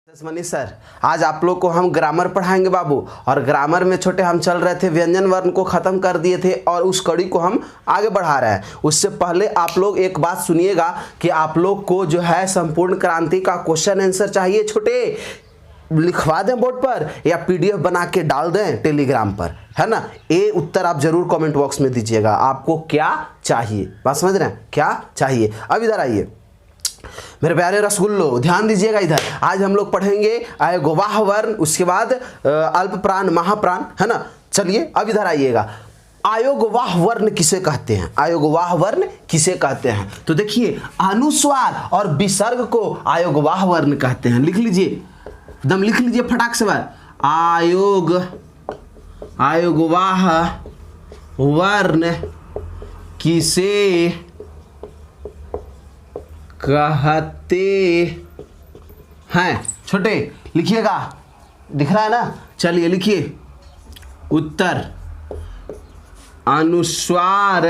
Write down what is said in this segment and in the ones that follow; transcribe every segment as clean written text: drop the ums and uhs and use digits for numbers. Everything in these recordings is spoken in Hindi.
मनीष सर, आज आप लोग को हम ग्रामर पढ़ाएंगे बाबू। और ग्रामर में छोटे हम चल रहे थे, व्यंजन वर्ण को ख़त्म कर दिए थे और उस कड़ी को हम आगे बढ़ा रहे हैं। उससे पहले आप लोग एक बात सुनिएगा कि आप लोग को जो है संपूर्ण क्रांति का क्वेश्चन आंसर चाहिए छोटे, लिखवा दें बोर्ड पर या पीडीएफ बना के डाल दें टेलीग्राम पर, है ना। ये उत्तर आप जरूर कमेंट बॉक्स में दीजिएगा, आपको क्या चाहिए। बात समझ रहे हैं, क्या चाहिए। अब इधर आइए मेरे प्यारे रसगुल्लो, ध्यान दीजिएगा इधर। आज हम लोग पढ़ेंगे आयोगवाह वर्ण, उसके बाद अल्प प्राण महाप्राण, है ना। चलिए अब इधर आइएगा, आयोगवाह वर्ण किसे कहते हैं, आयोगवाह वर्ण किसे कहते हैं। तो देखिए, अनुस्वार और विसर्ग को आयोगवाह वर्ण कहते हैं। लिख लीजिए, एकदम लिख लीजिए फटाक से बात। आयोगवाह वर्ण किसे कहते हैं छोटे, लिखिएगा, दिख रहा है ना। चलिए लिखिए, उत्तर अनुस्वार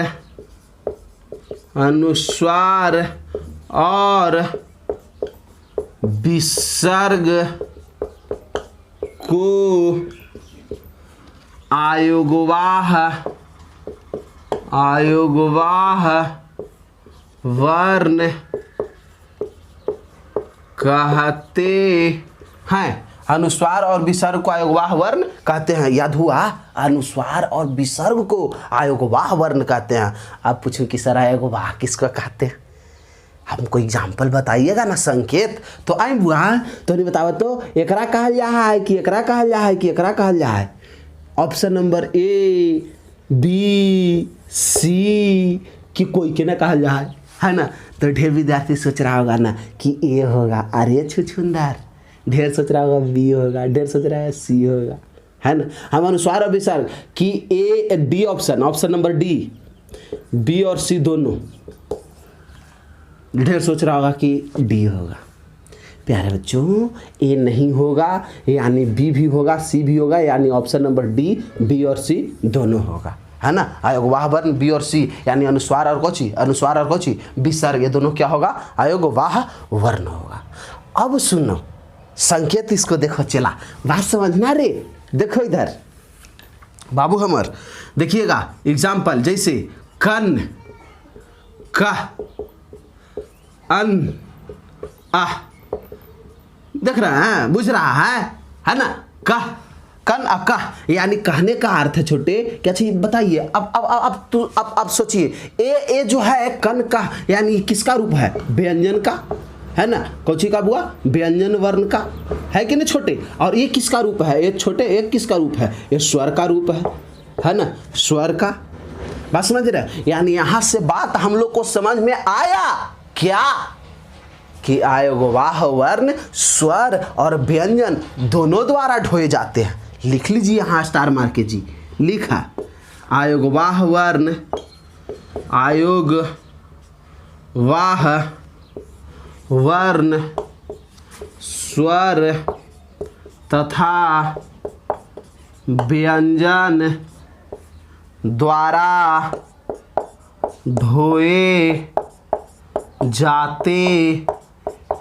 और विसर्ग को आयोगवाह वर्ण कहते हैं। अनुस्वार और विसर्ग को आयोगवाह वर्ण कहते हैं। याद हुआ, अनुस्वार और विसर्ग को आयोगवाह वर्ण कहते हैं। अब पूछूं कि सर आयोगवाह किसको कहते हैं, हमको एग्जाम्पल बताइएगा ना, संकेत। तो आई बुआ तो नहीं बताओ तो एकरा कहल जा है कि एकरा कहल जा है कि एकरा कहल जा है। Option number A B C कि कोई के ना कहल जा है ना। तो ढेर विद्यार्थी सोच रहा होगा ना कि ए होगा, अरे छुछुंदर। ढेर सोच रहा होगा बी होगा, ढेर सोच रहा है सी होगा, है ना। हम अनुस्वार और विसर्ग कि A D option number D, B और सी दोनों। ढेर सोच रहा होगा कि डी होगा। प्यारे बच्चों, ए नहीं होगा, यानी बी भी होगा, सी भी होगा, यानी ऑप्शन नंबर डी, बी और सी दोनों होगा, है ना। आयोगवाह वर्ण बी और सी, यानी अनुस्वार और कोची विसर्ग, ये दोनों क्या होगा, आयोगवाह वर्ण होगा। अब सुनो संकेत, इसको देखो, चला बात समझना रे। देखो इधर बाबू हमर, देखिएगा एग्जाम्पल, जैसे कन, कह, अन, आह, देख रहा है, बुझ रहा है ना। कह, कन अकह, यानी कहने का अर्थ है छोटे, क्या चाहिए बताइए। अब सोचिए, ए जो है कन का, यानी किसका रूप है, व्यंजन का, है ना। कौची का बुआ, व्यंजन वर्ण का, है कि नहीं छोटे। और ये किसका रूप है, ये छोटे, ये किसका रूप है, ये स्वर का रूप है ना, स्वर का। बात समझ रहे, यानी यहां से बात हम लोग को समझ में आया क्या, कि आयोगवाह वर्ण स्वर और व्यंजन दोनों द्वारा ढोए जाते हैं। लिख लीजिए यहाँ स्टार मार के जी, लिखा आयोगवाह वर्ण स्वर तथा व्यंजन द्वारा ढोए जाते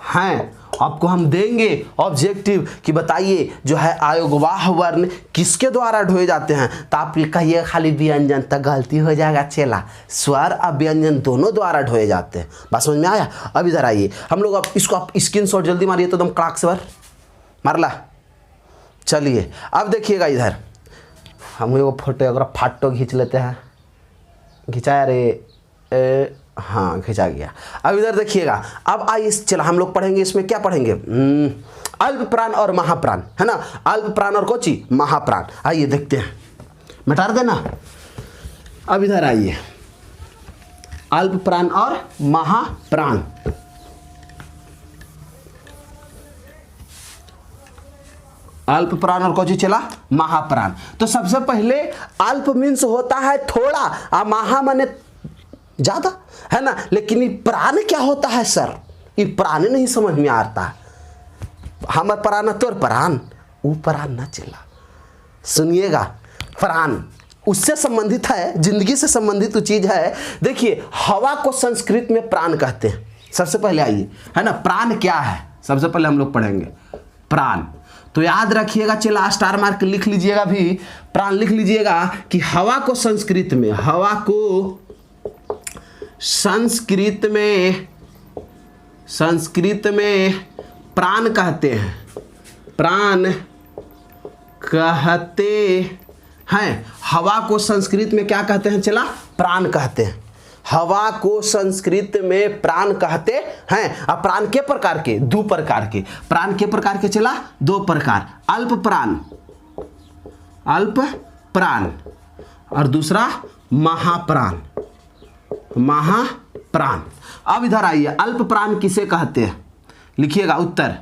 हैं। आपको हम देंगे ऑब्जेक्टिव कि बताइए जो है आयोगवाह वर्ण किसके द्वारा ढोए जाते हैं। तो आप कहिए खाली व्यंजन, तो गलती हो जाएगा चेला, स्वर और व्यंजन दोनों द्वारा ढोए जाते हैं। बात समझ में आया। अब इधर आइए, हम लोग अब इसको आप स्क्रीनशॉट जल्दी मारिए तो एकदम कड़ाक से मारला। चलिए अब देखिएगा इधर, हम एगो फोटो अगर फाटो खींच लेते हैं, खिंचाया रे, हाँ खिंचा गया। अब इधर देखिएगा, अब आइए चला हम लोग पढ़ेंगे, इसमें क्या पढ़ेंगे, अल्प प्राण और महाप्राण, है ना। अल्प प्राण और कोची महाप्राण, आइए देखते हैं, मिटा देना। अब इधर आइए, अल्प प्राण और महाप्राण। अल्प प्राण और कोची चला महाप्राण। तो सबसे पहले अल्प मीन्स होता है थोड़ा, और महा माने ज्यादा, है ना। लेकिन ये प्राण क्या होता है सर, ये प्राण नहीं समझ में आता। हमर प्राण तोर प्राण, वो प्राण ना चला। सुनिएगा, प्राण उससे संबंधित है, जिंदगी से संबंधित चीज है। देखिए, हवा को संस्कृत में प्राण कहते हैं। सबसे पहले आइए, है ना, प्राण क्या है सबसे पहले हम लोग पढ़ेंगे। प्राण। तो याद रखिएगा चला, स्टार मार्क लिख लीजिएगा भी, प्राण लिख लीजिएगा कि हवा को संस्कृत में, हवा को संस्कृत में प्राण कहते हैं, प्राण कहते हैं। हवा को संस्कृत में क्या कहते हैं चला, प्राण कहते हैं। हवा को संस्कृत में प्राण कहते हैं। अब प्राण के प्रकार के, दो प्रकार के प्राण के प्रकार के चला, दो प्रकार, अल्प प्राण और दूसरा महाप्राण, महाप्राण। अब इधर आइए, अल्प प्राण किसे कहते हैं, लिखिएगा उत्तर,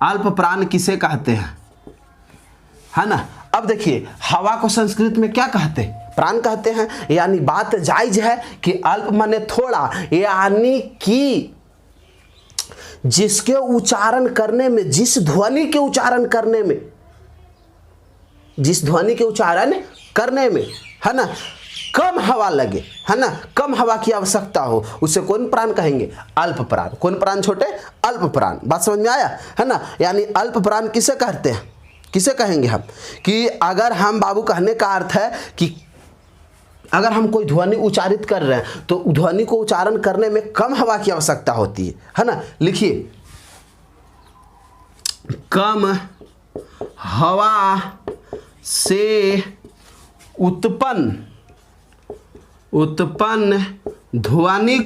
अल्प प्राण किसे कहते हैं, है ना। अब देखिए हवा को संस्कृत में क्या कहते हैं, प्राण कहते हैं। यानी बात जायज है कि अल्प माने थोड़ा, यानी कि जिसके उच्चारण करने में, जिस ध्वनि के उच्चारण करने में, जिस ध्वनि के उच्चारण करने में, है ना, कम हवा लगे, है ना, कम हवा की आवश्यकता हो, उसे कौन प्राण कहेंगे, अल्प प्राण। कौन प्राण छोटे, अल्प प्राण। बात समझ में आया, है ना। यानी अल्प प्राण किसे कहते हैं, किसे कहेंगे हम, कि अगर हम बाबू कहने का अर्थ है कि अगर हम कोई ध्वनि उच्चारित कर रहे हैं तो ध्वनि को उच्चारण करने में कम हवा की आवश्यकता होती है ना। लिखिए, कम हवा से उत्पन्न ध्वनि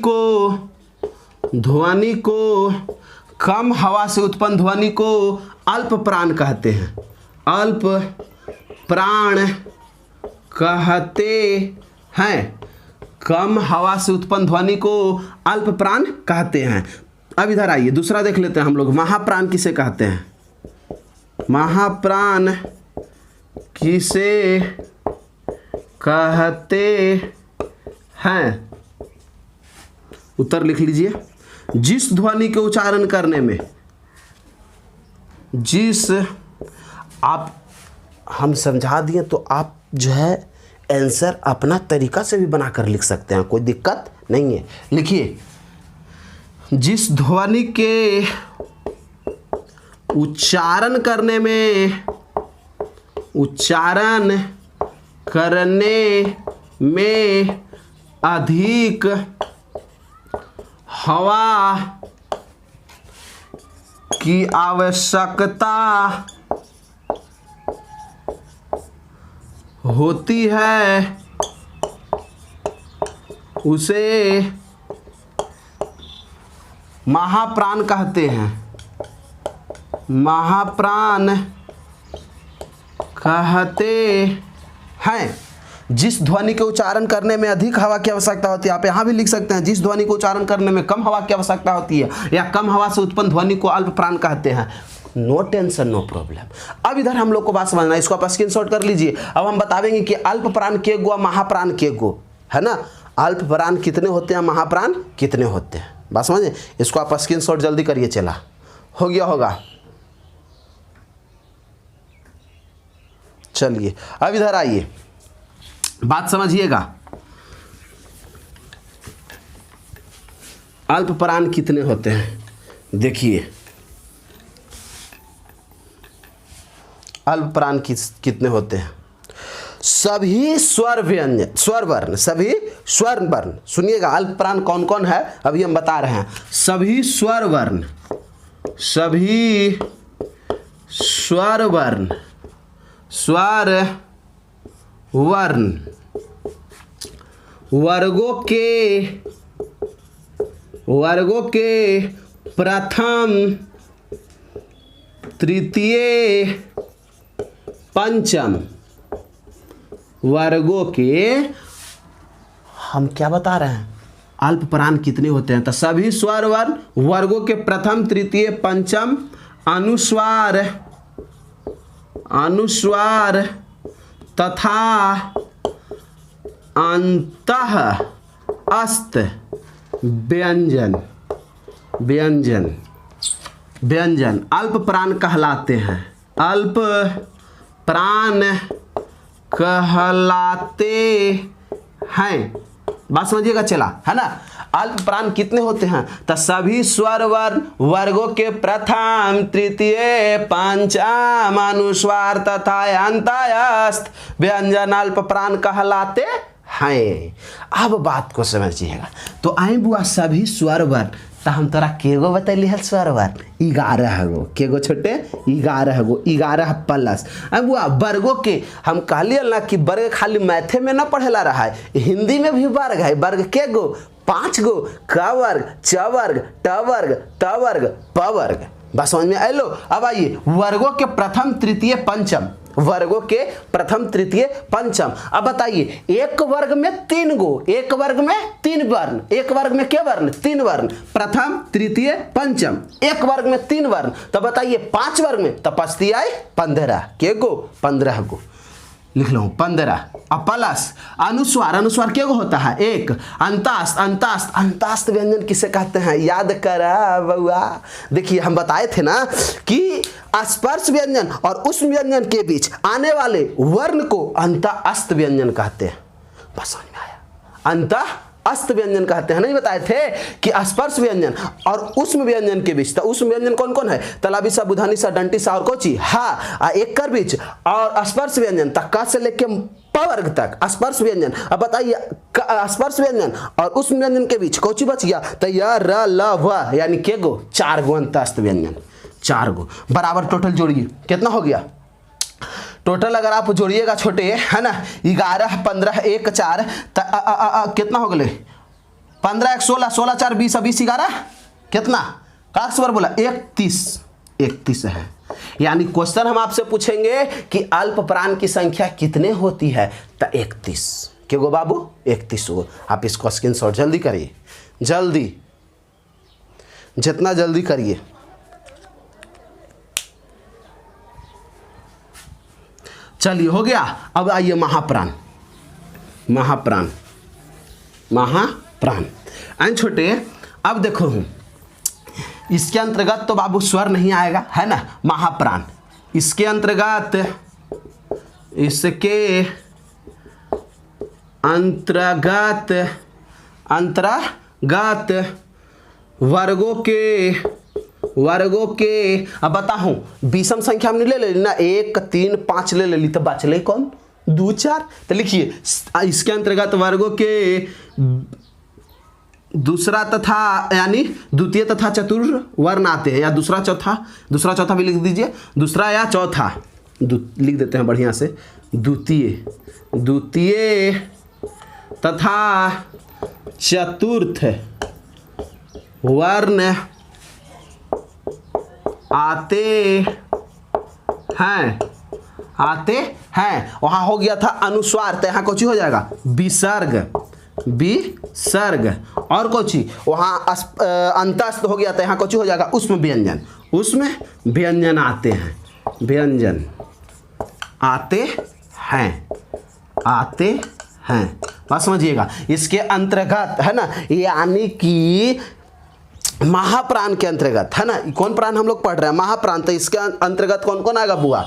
को कम हवा से उत्पन्न ध्वनि को अल्प प्राण कहते हैं, अल्प प्राण कहते हैं। कम हवा से उत्पन्न ध्वनि को अल्प प्राण कहते हैं। अब इधर आइए, दूसरा देख लेते हैं हम लोग, महाप्राण किसे कहते हैं, महाप्राण किसे कहते हैं, उत्तर लिख लीजिए। जिस ध्वनि के उच्चारण करने में, जिस, आप हम समझा दिए तो आप जो है आंसर अपना तरीका से भी बनाकर लिख सकते हैं, कोई दिक्कत नहीं है। लिखिए, जिस ध्वनि के उच्चारण करने में अधिक हवा की आवश्यकता होती है, उसे महाप्राण कहते हैं, महाप्राण कहते हैं। जिस ध्वनि के उच्चारण करने में अधिक हवा की आवश्यकता होती है, आप यहाँ भी लिख सकते हैं, जिस ध्वनि को उच्चारण करने में कम हवा की आवश्यकता होती है या कम हवा से उत्पन्न ध्वनि को अल्प प्राण कहते हैं। No tension, no problem. अब इधर हम लोग को बात समझना है, इसको आप स्क्रीनशॉट कर लीजिए। अब हम बतावेंगे कि अल्प प्राण के गो, महाप्राण के गो, है ना। अल्प प्राण कितने होते हैं, महाप्राण कितने होते हैं, बात समझे। इसको आप स्क्रीनशॉट जल्दी करिए, चला हो गया होगा। चलिए अब इधर आइए, बात समझिएगा। अल्प प्राण कितने होते हैं, देखिए अल्प प्राण कितने होते हैं। सभी स्वर व्यंजन, स्वर वर्ण, सभी स्वर वर्ण, सुनिएगा अल्प प्राण कौन कौन है अभी हम बता रहे हैं। सभी स्वर वर्ण, सभी स्वर वर्ण, स्वर वर्ण वर्गों के प्रथम, तृतीय, पंचम वर्गों के, हम क्या बता रहे हैं, अल्प प्राण कितने होते हैं। तो सभी स्वर वर्ण वर्गों के प्रथम, तृतीय, पंचम अनुस्वार तथा अंतः अस्त व्यंजन अल्प प्राण कहलाते हैं, अल्प प्राण कहलाते हैं। बात समझिएगा, चला है ना। अल्प प्राण कितने होते हैं? तो सभी स्वर वर्ण वर्गों के प्रथम तृतीय पंचम अनुस्वार तथा अंतस्थ व्यंजन अल्प प्राण कहलाते हैं। अब बात को समझिएगा। तो आई बुआ सभी स्वर वर्ण, तो हम तोरा केगो बतैली है स्वर वर्ण? 11 गो। केगो छोटे? 11 गो। 11 प्लस अब बुआ वर्गों के हम कहलिए ना कि वर्ग खाली मैथे में ना पढ़ेला रहा है, हिंदी में भी वर्ग है। वर्ग के गो? 5 गो। क वर्ग, च वर्ग, ट वर्ग, त वर्ग, प वर्ग। बस समझ में आइलो। अब आइए वर्गों के प्रथम तृतीय पंचम, वर्गों के प्रथम तृतीय पंचम। अब बताइए एक वर्ग में 3 गो, एक वर्ग में 3 वर्ण, एक वर्ग में क्या वर्ण? 3 वर्ण। प्रथम तृतीय पंचम, एक वर्ग में 3 वर्ण। तो बताइए 5 वर्ग में, तो 5 × 15 के गो? 15 गो। लिख लो 15। अब प्लस अनुस्वार, अनुस्वार क्या होता है? 1। अंतस्थ, अंतस्थ, अंतस्थ व्यंजन किसे कहते हैं? याद करा बउआ। देखिए हम बताए थे ना कि स्पर्श व्यंजन और उस व्यंजन के बीच आने वाले वर्ण को अंतस्थ व्यंजन कहते हैं। बस समझ में आया? अंतस्थ व्यंजन कहते हैं। नहीं बताए थे कि स्पर्श व्यंजन और उष्म व्यंजन के बीच, तो उष्म व्यंजन कौन कौन है? तलाबी सा, बुधानी सा, डंटी सा और कोची हा, एक कर बीच। और स्पर्श व्यंजन तक क से लेके प वर्ग तक स्पर्श व्यंजन। अब बताइए स्पर्श व्यंजन और उष्म व्यंजन के बीच कोची बच गया? तो य र ल व, यानी के गो? 4 गो अंतस्थ व्यंजन, 4 गो। बराबर टोटल जोड़िए, कितना हो गया टोटल? अगर आप जोड़िएगा छोटे, है ना, 11 15 1 4, कितना हो गए? 15 1 16, 16 4 20, 20 11 कितना? का स्वर बोला? 31, 31 है। यानी क्वेश्चन हम आपसे पूछेंगे कि अल्प प्राण की संख्या कितने होती है? तो 31 के गो बाबू? 31 गो। आप इसको स्क्रीनशॉट जल्दी करिए, जल्दी, जितना जल्दी करिए। चलिए हो गया। अब आइए महाप्राण, महाप्राण, महाप्राण। एंड छोटे अब देखो इसके अंतर्गत तो बाबू स्वर नहीं आएगा, है ना। महाप्राण इसके अंतर्गत, इसके अंतर्गत, अंतर्गत वर्गों के अब बताऊं विषम संख्या हमने ले ली ना, 1 3 5 ले ली, तो बचले कौन? 2 4। तो लिखिए इसके अंतर्गत वर्गों के दूसरा तथा यानी द्वितीय तथा चतुर्थ वर्ण आते हैं, या दूसरा चौथा भी लिख दीजिए, दूसरा या चौथा लिख देते हैं बढ़िया से। द्वितीय तथा चतुर्थ वर्ण आते हैं। वहां हो गया था अनुस्वार, तो यहाँ कुछ हो जाएगा विसर्ग, विसर्ग। और कुछ वहां अंतस्थ हो गया था, यहाँ कुछ हो जाएगा उष्म व्यंजन, उष्म व्यंजन आते हैं, व्यंजन आते हैं, आते हैं। बात समझिएगा। इसके अंतर्गत, है ना, यानी कि महाप्राण के अंतर्गत, है ना, कौन प्राण हम लोग पढ़ रहे हैं? महाप्राण। तो इसके अंतर्गत कौन कौन आएगा बुआ?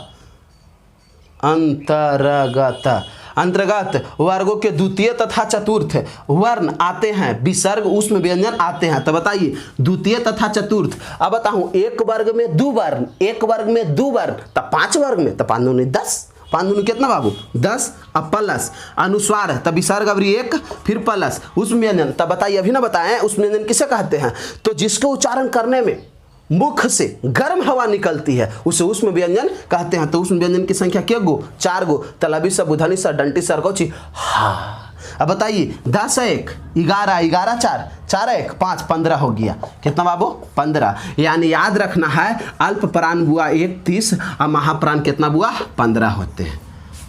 अंतर्गत वर्गों के द्वितीय तथा चतुर्थ वर्ण आते हैं, विसर्ग उष्म व्यंजन आते हैं। तो बताइए द्वितीय तथा चतुर्थ। अब बताऊं एक वर्ग में 2 वर्ण, एक वर्ग में 2 वर्ण, तो 5 वर्ग में, तो 5 दूनी 10, 5 दूनी कितना बाबू? 10। अब प्लस अनुस्वार है, तब विसर्ग अवरी 1, फिर प्लस उष्म व्यंजन। तब बताइए, अभी ना बताएं उष्म व्यंजन किसे कहते हैं? तो जिसको उच्चारण करने में मुख से गर्म हवा निकलती है उसे उष्म व्यंजन कहते हैं। तो उष्म व्यंजन की संख्या क्या गो? 4 गो। तलाबी सा, बुधानी सा, डंटी सा, कोची हा। अब बताइए 10 1 11, 11 4, 4 1 5, 15 हो गया। कितना बाबू? 15। यानी याद रखना है अल्प प्राण बुआ 31 और महाप्राण कितना बुआ? 15 होते हैं।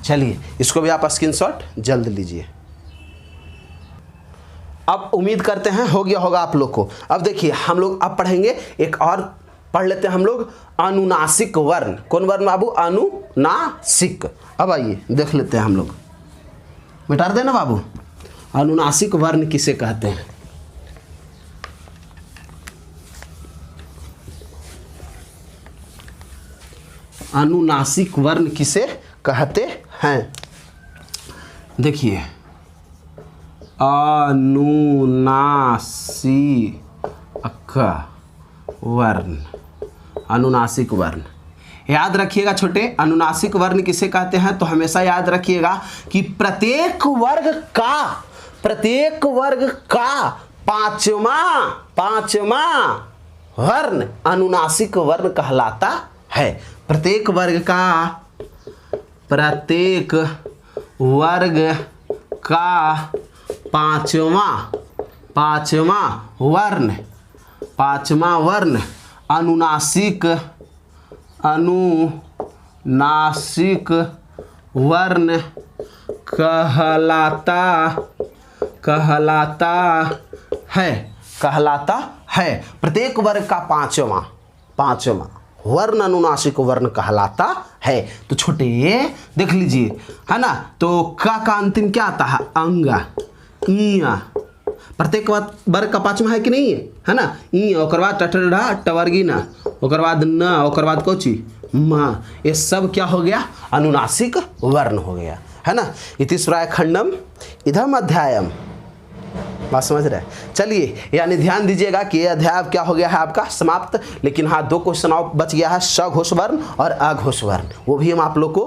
चलिए इसको भी आप स्क्रीनशॉट जल्द लीजिए। अब उम्मीद करते हैं हो गया होगा आप लोग को। अब देखिए हम लोग अब पढ़ेंगे एक और, पढ़ लेते हैं हम लोग अनुनासिक वर्ण। कौन वर्ण बाबू? अनुनासिक। अब आइए देख लेते हैं हम लोग, मिटा देना बाबू। अनुनासिक वर्ण किसे कहते हैं? अनुनासिक वर्ण किसे कहते हैं? देखिए अनुनासिक वर्ण, अनुनासिक वर्ण। याद रखिएगा छोटे, अनुनासिक वर्ण किसे कहते हैं? तो हमेशा याद रखिएगा कि प्रत्येक वर्ग का पांचवा वर्ण अनुनासिक वर्ण कहलाता है। प्रत्येक वर्ग का पांचवा वर्ण अनुनासिक वर्ण कहलाता है। प्रत्येक वर्ग का पांचवा वर्ण अनुनासिक वर्ण कहलाता है। तो छोटे ये देख लीजिए, है ना। तो का अंतिम क्या आता है? अंगा, इया। प्रत्येक वर्ग का पांचवा है कि नहीं है ना। ई, ओकर बाद टटढ़ा टवर्गी ना, ओकर बाद न, ओकर बाद कोची माँ। ये सब क्या हो गया? अनुनासिक वर्ण हो गया, है ना। इति श्राय खंडम इधम अध्यायम। बात समझ रहे हैं? चलिए, यानी ध्यान दीजिएगा कि ये अध्याय क्या हो गया है आपका समाप्त। लेकिन हाँ, 2 क्वेश्चन और बच गया है, सघोष वर्ण और अघोष वर्ण। वो भी हम आप लोग को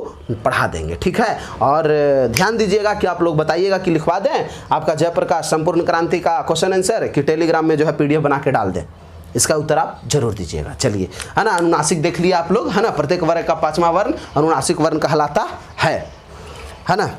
पढ़ा देंगे, ठीक है। और ध्यान दीजिएगा कि आप लोग बताइएगा कि लिखवा दें आपका जयप्रकाश संपूर्ण क्रांति का क्वेश्चन आंसर, कि टेलीग्राम में जो है PDF बना के डाल दें। इसका उत्तर आप जरूर दीजिएगा। चलिए, है ना। अनुनासिक देख लिया आप लोग, है ना। प्रत्येक वर्ग का पांचवा वर्ण अनुनासिक वर्ण कहलाता है ना।